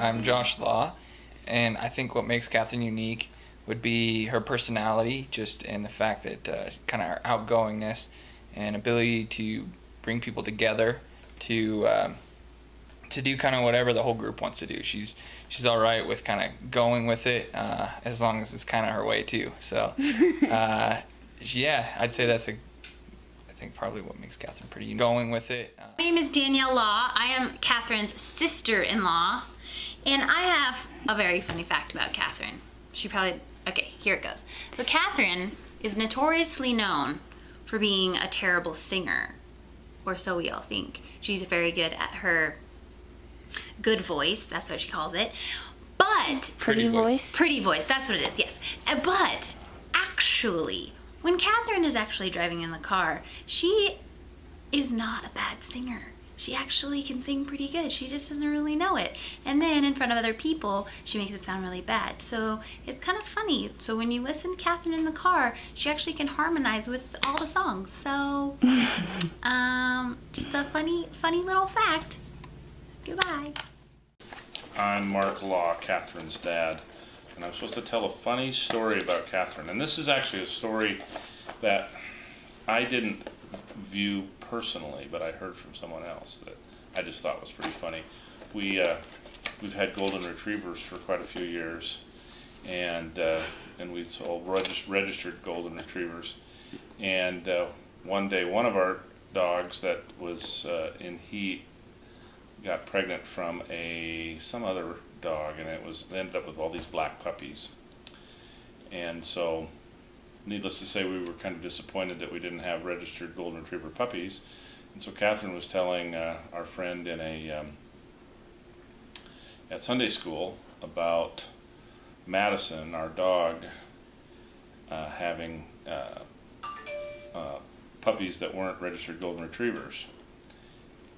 I'm Josh Law, and I think what makes Catherine unique would be her personality, just in the fact that kind of her outgoingness and ability to bring people together to do kind of whatever the whole group wants to do. She's all right with kind of going with it, as long as it's kind of her way too. So yeah, I'd say that's I think probably what makes Catherine pretty unique. Going with it. My name is Danielle Law. I am Catherine's sister-in-law, and I have a very funny fact about Catherine. Okay, here it goes. So Catherine is notoriously known for being a terrible singer, or so we all think. She's very good at her good voice, that's what she calls it. But Pretty voice, that's what it is, yes. But actually, when Catherine is actually driving in the car, she is not a bad singer. She actually can sing pretty good. She just doesn't really know it. And then in front of other people, she makes it sound really bad. So it's kind of funny. So when you listen to Catherine in the car, she actually can harmonize with all the songs. So just a funny little fact. Goodbye. I'm Mark Law, Catherine's dad, and I'm supposed to tell a funny story about Catherine. And this is actually a story that I didn't view personally, but I heard from someone else that I just thought was pretty funny. We've had golden retrievers for quite a few years, and we sold registered golden retrievers. And one day, one of our dogs that was in heat got pregnant from some other dog, and it ended up with all these black puppies. And so, needless to say, we were kind of disappointed that we didn't have registered golden retriever puppies. And so Catherine was telling our friend in at Sunday school about Madison, our dog, having puppies that weren't registered golden retrievers.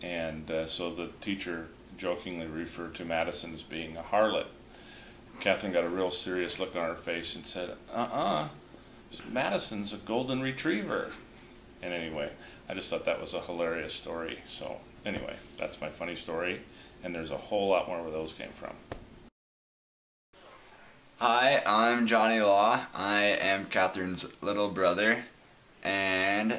And so the teacher jokingly referred to Madison as being a harlot. Catherine got a real serious look on her face and said, Madison's a golden retriever. And anyway, I just thought that was a hilarious story. So anyway, that's my funny story, and there's a whole lot more where those came from. Hi, I'm Johnny Law. I am Catherine's little brother, and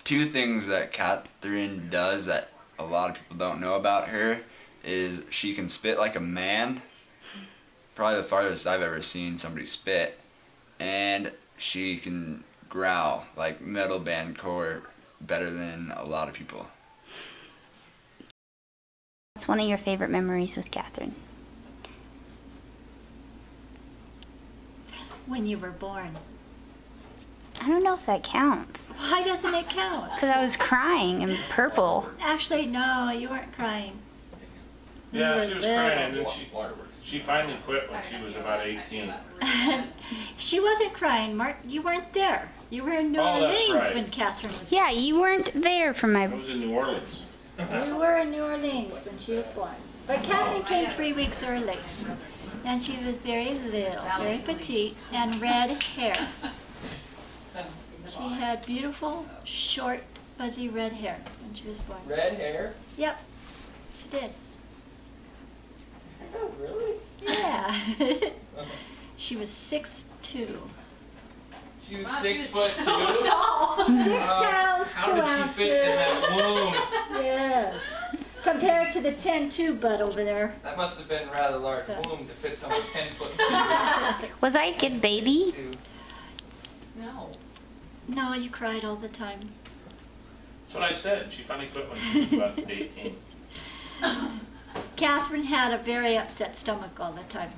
two things that Catherine does that a lot of people don't know about her is she can spit like a man, probably the farthest I've ever seen somebody spit, and she can growl like metal bandcore better than a lot of people. What's one of your favorite memories with Catherine? When you were born. I don't know if that counts. Why doesn't it count? Because I was crying and purple. Actually, no, you weren't crying. Yeah, she was crying, and then she finally quit when she was about 18. She wasn't crying, Mark. You weren't there. You were in New Orleans right. when Catherine was born. Yeah, you weren't there for my... I was in New Orleans. You were in New Orleans when she was born. But Catherine came 3 weeks early. And she was very little, very petite, and red hair. She had beautiful, short, fuzzy red hair when she was born. Red hair? Yep, she did. Oh, really? Yeah. She was 6'2". She was 6 foot 2. 6 pounds, 2 How did ounces. she fit in that womb? Yes. Compared to the 10'2" butt over there. That must have been a rather large womb to fit someone 10 foot 2. Was I a good baby? No. No, you cried all the time. That's what I said. She finally quit when she was about 18. Catherine had a very upset stomach all the time.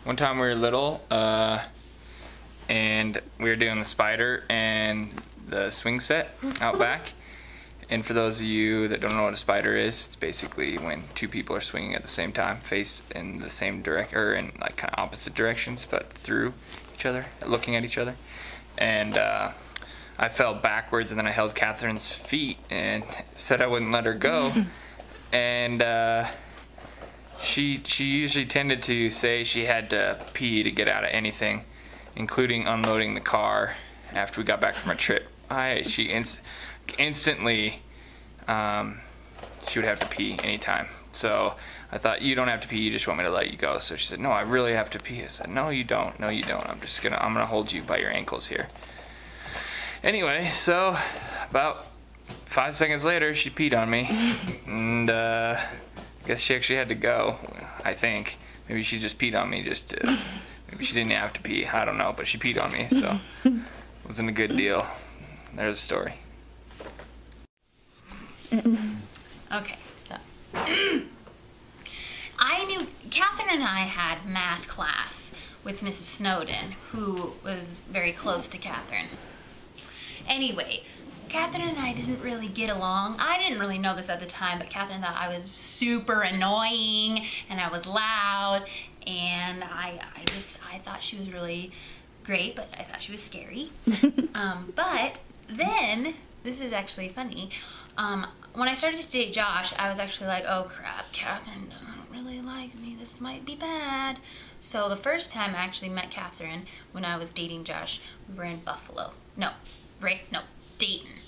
One time we were little, and we were doing the spider and the swing set out back. And for those of you that don't know what a spider is, it's basically when two people are swinging at the same time, face in the same direction, or in like kind of opposite directions, but through each other, looking at each other. And I fell backwards, and then I held Catherine's feet and said I wouldn't let her go. And she usually tended to say she had to pee to get out of anything, including unloading the car after we got back from our trip. She instantly she would have to pee anytime So I thought, you don't have to pee, you just want me to let you go. So she said, no, I really have to pee. I said, no, you don't. No, you don't. I'm gonna hold you by your ankles here. Anyway, so about 5 seconds later, she peed on me. And I guess she actually had to go, I think. Maybe she just peed on me maybe she didn't have to pee. I don't know, but she peed on me, so it wasn't a good deal. There's the story. Okay, so Catherine and I had math class with Mrs. Snowden, who was very close to Catherine. Anyway, Catherine and I didn't really get along. I didn't really know this at the time, but Catherine thought I was super annoying and I was loud, and I thought she was really great, but I thought she was scary. But then, this is actually funny, when I started to date Josh, I was actually like, oh crap, Catherine doesn't really like me, this might be bad. So the first time I actually met Catherine when I was dating Josh, we were in Buffalo. Dayton.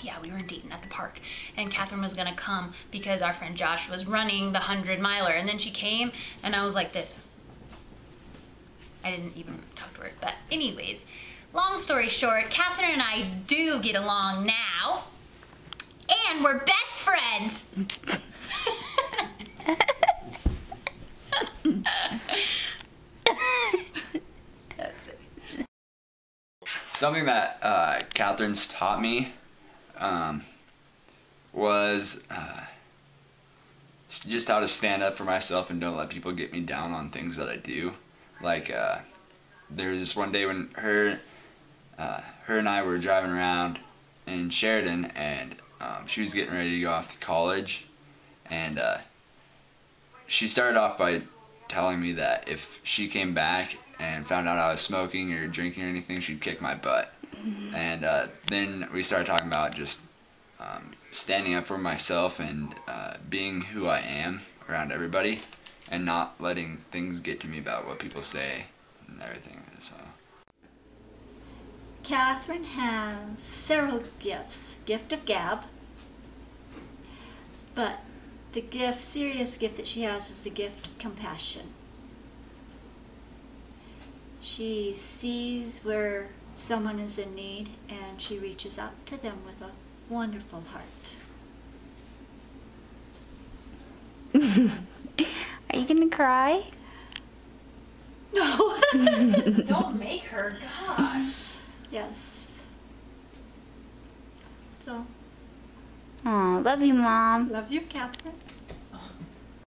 Yeah, we were in Dayton at the park, and Catherine was gonna come because our friend Josh was running the 100-miler, and then she came, and I was like this. I didn't even talk to her, but anyways, long story short, Catherine and I do get along now, and we're best friends. That's it. Something that Catherine's taught me was just how to stand up for myself and don't let people get me down on things that I do. Like there was this one day when her and I were driving around in Sheridan, and she was getting ready to go off to college, and she started off by telling me that if she came back and found out I was smoking or drinking or anything, she'd kick my butt. And then we started talking about just standing up for myself and being who I am around everybody, and not letting things get to me about what people say and everything. So Catherine has several gifts. Gift of gab. But the serious gift that she has is the gift of compassion. She sees where someone is in need, and she reaches out to them with a wonderful heart. Are you gonna cry? No. Don't make her, God. Yes. So, Aw, love you, Mom. love you, Catherine.